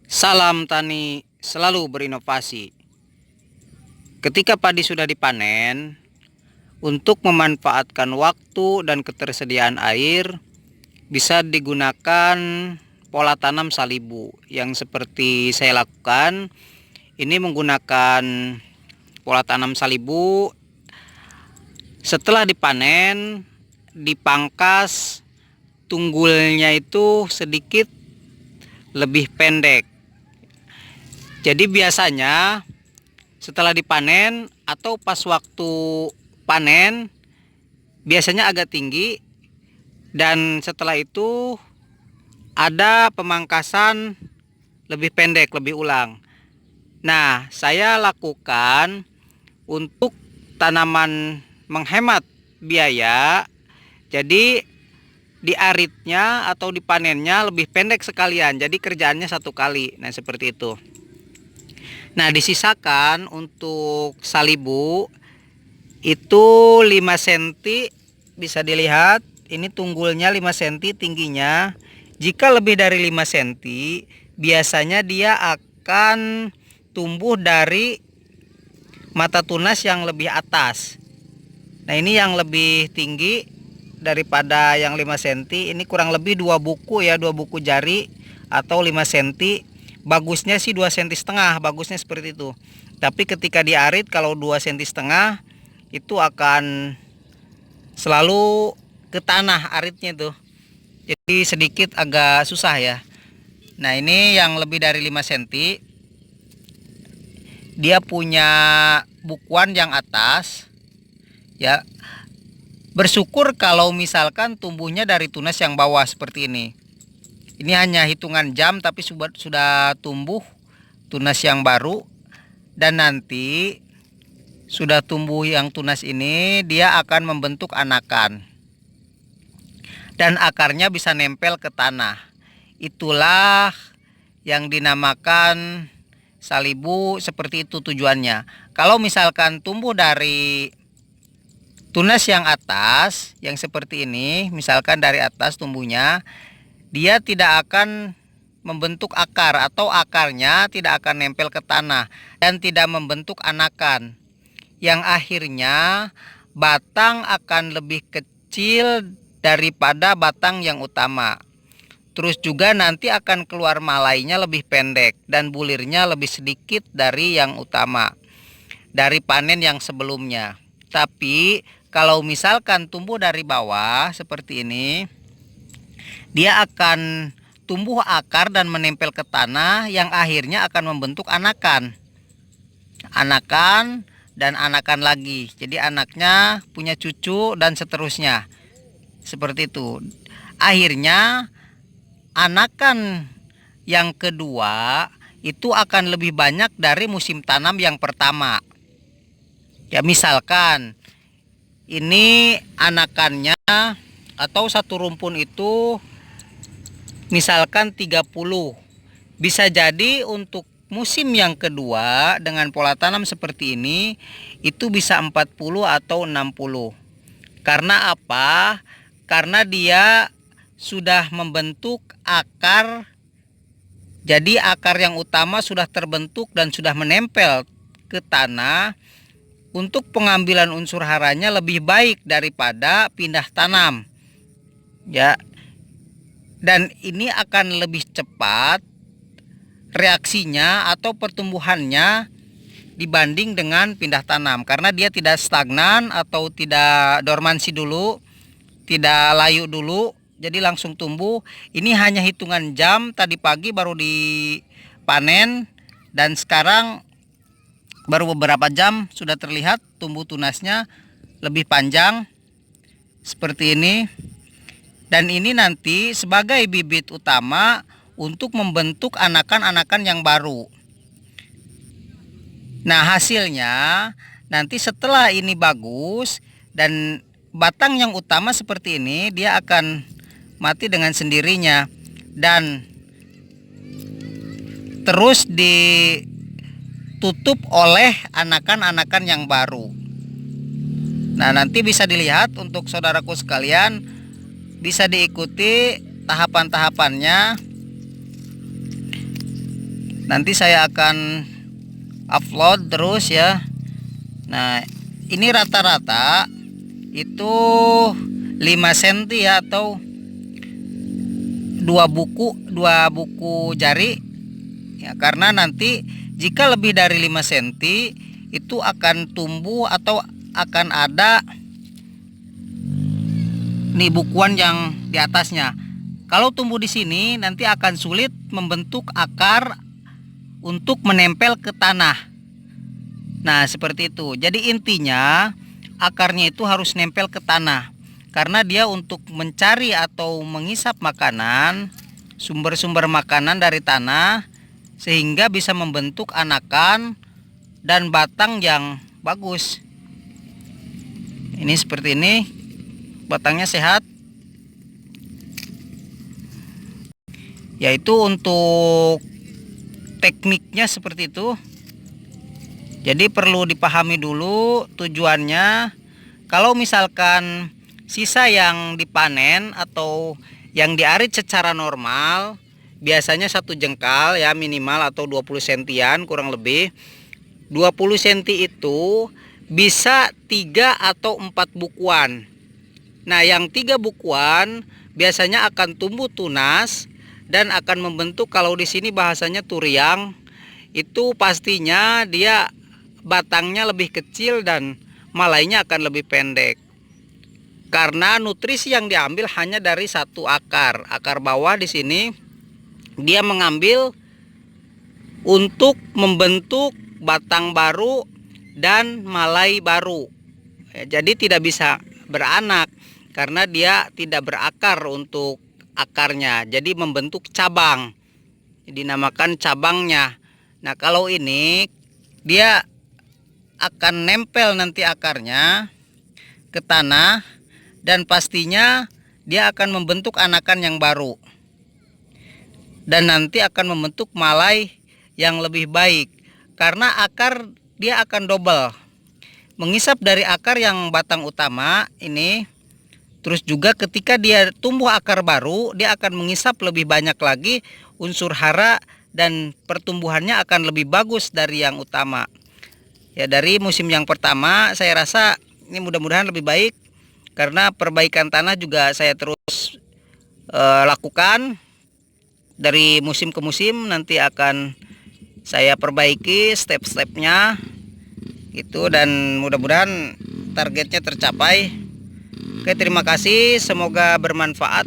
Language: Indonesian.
Salam tani selalu berinovasi. Ketika padi sudah dipanen, untuk memanfaatkan waktu dan ketersediaan air, bisa digunakan pola tanam salibu yang seperti saya lakukan. Ini menggunakan pola tanam salibu. Setelah dipanen, dipangkas tunggulnya itu sedikit lebih pendek. Jadi biasanya setelah dipanen atau pas waktu panen biasanya agak tinggi, dan setelah itu ada pemangkasan lebih pendek, lebih ulang. Nah, saya lakukan untuk tanaman menghemat biaya. Jadi diaritnya atau dipanennya lebih pendek sekalian, jadi kerjaannya satu kali. Nah, seperti itu. Nah, disisakan untuk salibu itu 5 cm, bisa dilihat ini tunggulnya 5 cm tingginya. Jika lebih dari 5 cm biasanya dia akan tumbuh dari mata tunas yang lebih atas. Nah, ini yang lebih tinggi daripada yang 5 cm. Ini kurang lebih 2 buku ya, 2 buku jari atau 5 cm. Bagusnya sih 2,5 cm, bagusnya seperti itu. Tapi ketika diarit kalau 2,5 cm itu akan selalu ke tanah aritnya tuh. Jadi sedikit agak susah ya. Nah, ini yang lebih dari 5 cm. Dia punya bukuan yang atas ya. Bersyukur kalau misalkan tumbuhnya dari tunas yang bawah seperti ini. Ini hanya hitungan jam tapi sudah tumbuh tunas yang baru. Dan nanti sudah tumbuh yang tunas ini, dia akan membentuk anakan. Dan akarnya bisa nempel ke tanah. Itulah yang dinamakan salibu, seperti itu tujuannya. Kalau misalkan tumbuh dari tunas yang atas, yang seperti ini, misalkan dari atas tumbuhnya, dia tidak akan membentuk akar atau akarnya tidak akan nempel ke tanah dan tidak membentuk anakan. Yang akhirnya batang akan lebih kecil daripada batang yang utama. Terus juga nanti akan keluar malainya lebih pendek dan bulirnya lebih sedikit dari yang utama, dari panen yang sebelumnya. Tapi kalau misalkan tumbuh dari bawah seperti ini, dia akan tumbuh akar dan menempel ke tanah yang akhirnya akan membentuk anakan. Anakan dan anakan lagi. Jadi anaknya punya cucu dan seterusnya. Seperti itu. Akhirnya anakan yang kedua itu akan lebih banyak dari musim tanam yang pertama. Ya, misalkan ini anakannya atau satu rumpun itu misalkan 30. Bisa jadi untuk musim yang kedua dengan pola tanam seperti ini itu bisa 40 atau 60. Karena apa? Karena dia sudah membentuk akar. Jadi akar yang utama sudah terbentuk dan sudah menempel ke tanah. Untuk pengambilan unsur haranya lebih baik daripada pindah tanam. Ya. Dan ini akan lebih cepat reaksinya atau pertumbuhannya dibanding dengan pindah tanam, karena dia tidak stagnan atau tidak dormansi dulu, tidak layu dulu, jadi langsung tumbuh. Ini hanya hitungan jam, tadi pagi baru dipanen dan sekarang baru beberapa jam sudah terlihat tumbuh tunasnya lebih panjang seperti ini. Dan ini nanti sebagai bibit utama untuk membentuk anakan-anakan yang baru. Nah, hasilnya nanti setelah ini bagus dan batang yang utama seperti ini, dia akan mati dengan sendirinya dan terus ditutup oleh anakan-anakan yang baru. Nah, nanti bisa dilihat untuk saudaraku sekalian, bisa diikuti tahapan-tahapannya. Nanti saya akan upload terus ya. Nah, ini rata-rata itu 5 cm ya, atau 2 buku jari ya, karena nanti jika lebih dari 5 cm itu akan tumbuh atau akan ada nih bukuan yang di atasnya. Kalau tumbuh di sini nanti akan sulit membentuk akar untuk menempel ke tanah. Nah, seperti itu. Jadi intinya akarnya itu harus nempel ke tanah, karena dia untuk mencari atau menghisap makanan, sumber-sumber makanan dari tanah, sehingga bisa membentuk anakan dan batang yang bagus. Ini seperti ini, batangnya sehat. Yaitu untuk tekniknya seperti itu. Jadi perlu dipahami dulu tujuannya. Kalau misalkan sisa yang dipanen atau yang diarit secara normal, biasanya 1 jengkal ya minimal, atau 20 sentian kurang lebih. 20 cm itu bisa 3 atau 4 bukuan. Nah, yang 3 bukuan biasanya akan tumbuh tunas dan akan membentuk, kalau di sini bahasanya turiang, itu pastinya dia batangnya lebih kecil dan malainya akan lebih pendek. Karena nutrisi yang diambil hanya dari 1 akar. Akar bawah di sini dia mengambil untuk membentuk batang baru dan malai baru. Jadi tidak bisa beranak karena dia tidak berakar untuk akarnya. Jadi membentuk cabang, dinamakan cabangnya. Nah, kalau ini dia akan nempel nanti akarnya ke tanah, dan pastinya dia akan membentuk anakan yang baru, dan nanti akan membentuk malai yang lebih baik, karena akar dia akan double mengisap dari akar yang batang utama ini. Terus juga ketika dia tumbuh akar baru, dia akan mengisap lebih banyak lagi unsur hara, dan pertumbuhannya akan lebih bagus dari yang utama. Ya, dari musim yang pertama saya rasa ini mudah-mudahan lebih baik, karena perbaikan tanah juga saya terus lakukan dari musim ke musim. Nanti akan saya perbaiki step-stepnya itu, dan mudah-mudahan targetnya tercapai. Oke, terima kasih, semoga bermanfaat.